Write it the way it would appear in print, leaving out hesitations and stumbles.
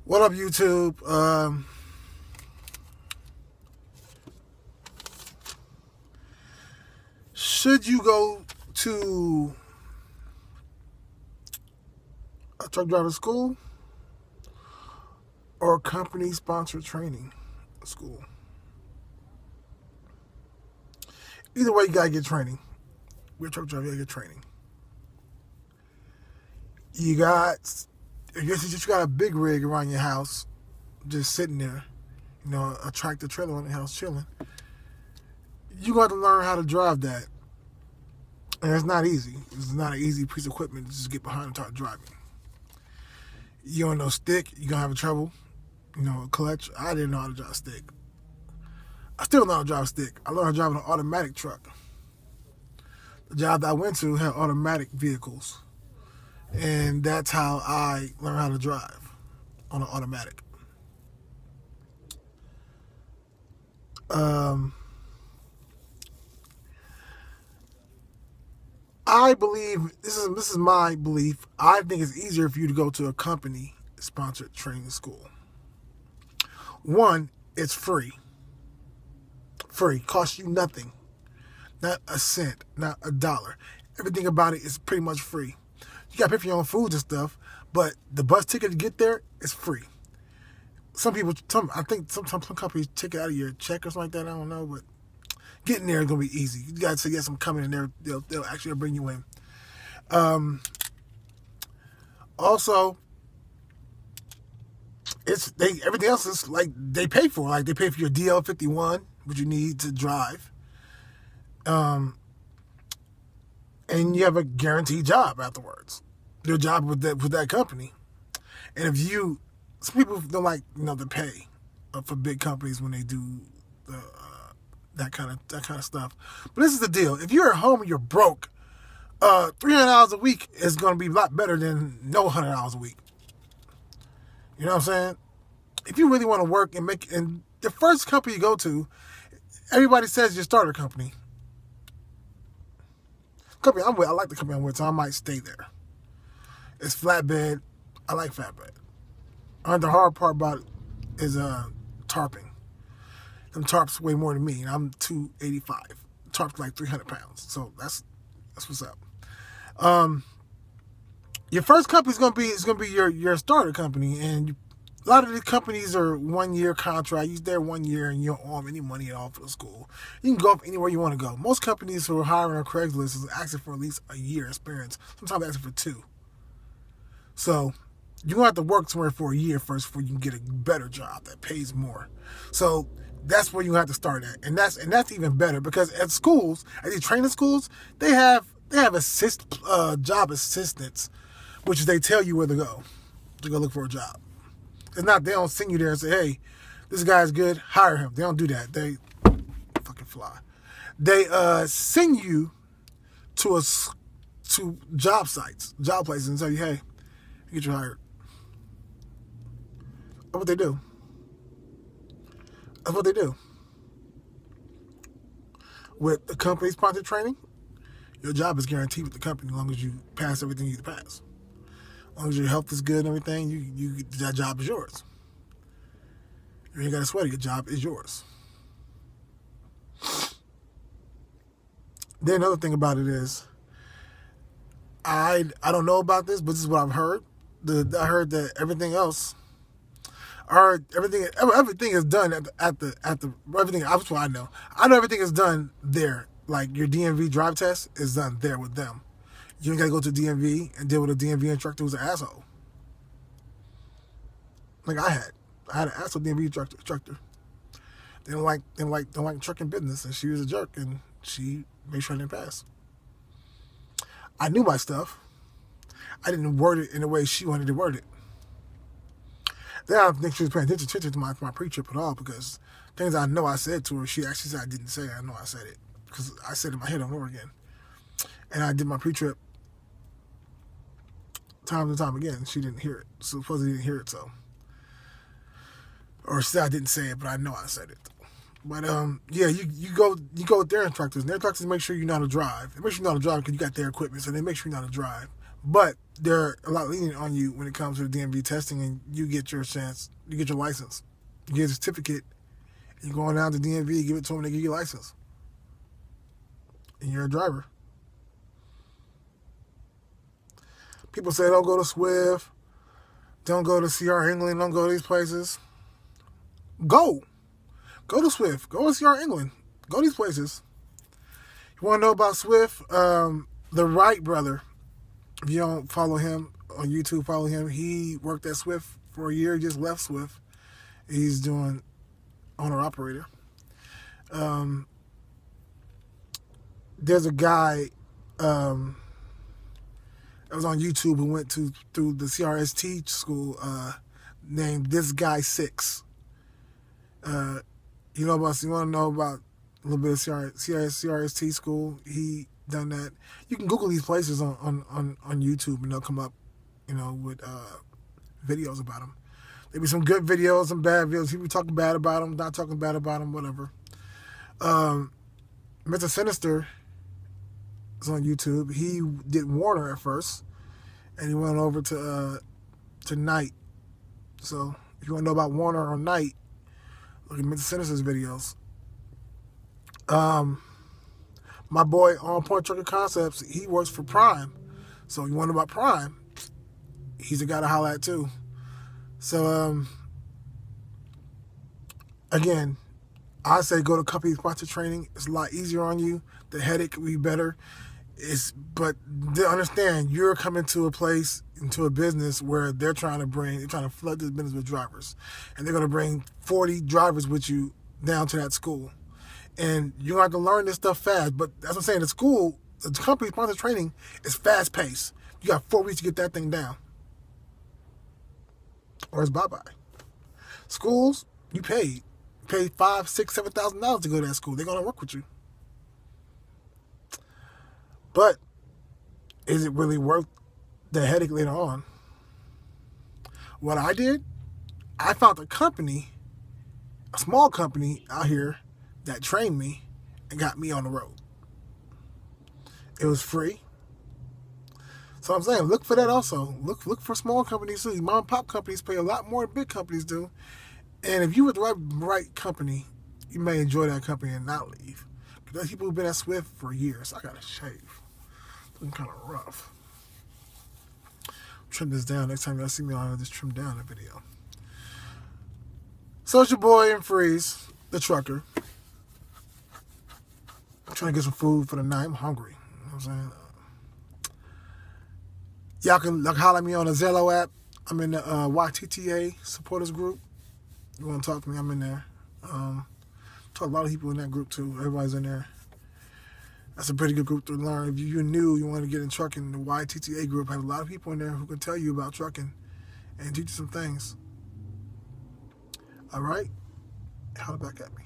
What up, YouTube? Should you go to a truck driver school or a company-sponsored training school? Either way, you gotta get training. We're a truck driver, you gotta get training. You got, I guess you just got a big rig around your house, just sitting there, a tractor trailer on the house chilling. You got to learn how to drive that. And it's not easy. It's not an easy piece of equipment to just get behind and start driving. You don't know stick, you're going to have trouble. Clutch. I didn't know how to drive a stick. I still don't know how to drive a stick. I learned how to drive an automatic truck. The job that I went to had automatic vehicles. And that's how I learned how to drive on an automatic. I believe, this is my belief, I think it's easier for you to go to a company-sponsored training school. One, it's free. Free. Costs you nothing. Not a cent. Not a dollar. Everything about it is pretty much free. You got to pay for your own food and stuff, but the bus ticket to get there is free. I think some companies take it out of your check or something like that. I don't know, but getting there is going to be easy. You got to get some coming in there. They'll actually bring you in. Also, everything else is like they pay for. Like they pay for your DL51, which you need to drive. And you have a guaranteed job afterwards. Your job with that company. And some people don't like the pay for big companies when they do that kind of stuff. But this is the deal: if you're at home and you're broke, $300 a week is going to be a lot better than no $100 a week. You know what I'm saying? If you really want to work and the first company you go to, everybody says your starter company. Company I'm with, I like the company I'm with, so I might stay there. It's flatbed. I like flatbed. The hard part about it is tarping. Them tarps weigh more than me, and I'm 285. Tarp's like 300 pounds, so that's what's up. Your first company is gonna be your starter company, and a lot of these companies are 1 year contract. You're there 1 year, and you don't owe them any money at all for the school. You can go up anywhere you want to go. Most companies who are hiring on Craigslist is asking for at least a year experience. Sometimes asking for 2. So you're gonna have to work somewhere for a year first before you can get a better job that pays more. So that's where you have to start at, and that's even better because at these training schools, they have job assistants, which they tell you where to go look for a job. It's not, they don't send you there and say, hey, this guy's good, hire him. They don't do that. They fucking fly. They send you to job sites, job places, and say, hey, get you hired. That's what they do. That's what they do. With the company-sponsored training, your job is guaranteed with the company as long as you pass everything you need to pass. As long as your health is good and everything, that job is yours. You ain't got to sweat it. Your job is yours. Then another thing about it is, I don't know about this, but this is what I've heard. I heard that everything else, everything is done at the everything. That's what I know. I know everything is done there. Like your DMV drive test is done there with them. You ain't got to go to DMV and deal with a DMV instructor who's an asshole. Like I had an asshole DMV instructor. They don't like trucking business, and she was a jerk, and she made sure I didn't pass. I knew my stuff. I didn't word it in the way she wanted to word it. Then I don't think she was paying attention to my pre-trip at all, because things I know I said to her, she actually said I didn't say it. I know I said it because I said it in my head over and over again. And I did my pre-trip time and time again. She didn't hear it. Supposedly didn't hear it, so. Or she said I didn't say it, but I know I said it. But yeah, you go with their instructors. And their instructors make sure you know how to drive. They make sure you know how to drive because you got their equipment, so they make sure you know how to drive. But they're a lot lenient on you when it comes to the DMV testing, and you get your chance, you get your license, you get a certificate, and you go on down to DMV, give it to them, they give you a license, and you're a driver. People say don't go to Swift, don't go to CR England, don't go to these places. Go to Swift, go to CR England, go to these places. You want to know about Swift? The Wright brother. If you don't follow him on YouTube, follow him. He worked at Swift for a year, just left Swift. He's doing owner-operator. There's a guy that was on YouTube who went through the CRST school named This Guy 6. You want to know about a little bit of CRST school? He done that. You can Google these places on YouTube and they'll come up, with videos about them. There be some good videos, some bad videos. People talking bad about them, not talking bad about them, whatever. Mr. Sinister is on YouTube. He did Warner at first, and he went over to Knight. So if you want to know about Warner or Knight, look at Mr. Sinister's videos. My boy On Point Trucking Concepts, he works for Prime. So you want to know about Prime, he's a guy to holler at too. So, again, I say go to company sponsored training. It's a lot easier on you. The headache will be better. But to understand, you're coming to a place, into a business where they're trying to flood this business with drivers. And they're going to bring 40 drivers with you down to that school. And you're going to have to learn this stuff fast. But that's what I'm saying. The school, the company sponsored training is fast paced. You got 4 weeks to get that thing down. Or it's bye-bye. Schools, you pay $5,000, $6,000, $7,000 to go to that school. They're going to work with you. But is it really worth the headache later on? What I did, I found a company, a small company out here that trained me and got me on the road. It was free. So I'm saying, look for that also. Look for small companies too. Mom and pop companies pay a lot more than big companies do. And if you with the right company, you may enjoy that company and not leave. But there's people who've been at Swift for years. I gotta shave. Looking kind of rough. Trim this down. Next time y'all see me, I'll just trim down the video. So it's your boy and Freeze, the trucker. I'm trying to get some food for the night. I'm hungry. You know what I'm saying? Y'all can holler at me on the Zello app. I'm in the YTTA supporters group. You want to talk to me, I'm in there. Talk to a lot of people in that group too. Everybody's in there. That's a pretty good group to learn. If you're new, you want to get in trucking, the YTTA group has a lot of people in there who can tell you about trucking and teach you some things. All right? Holler back at me.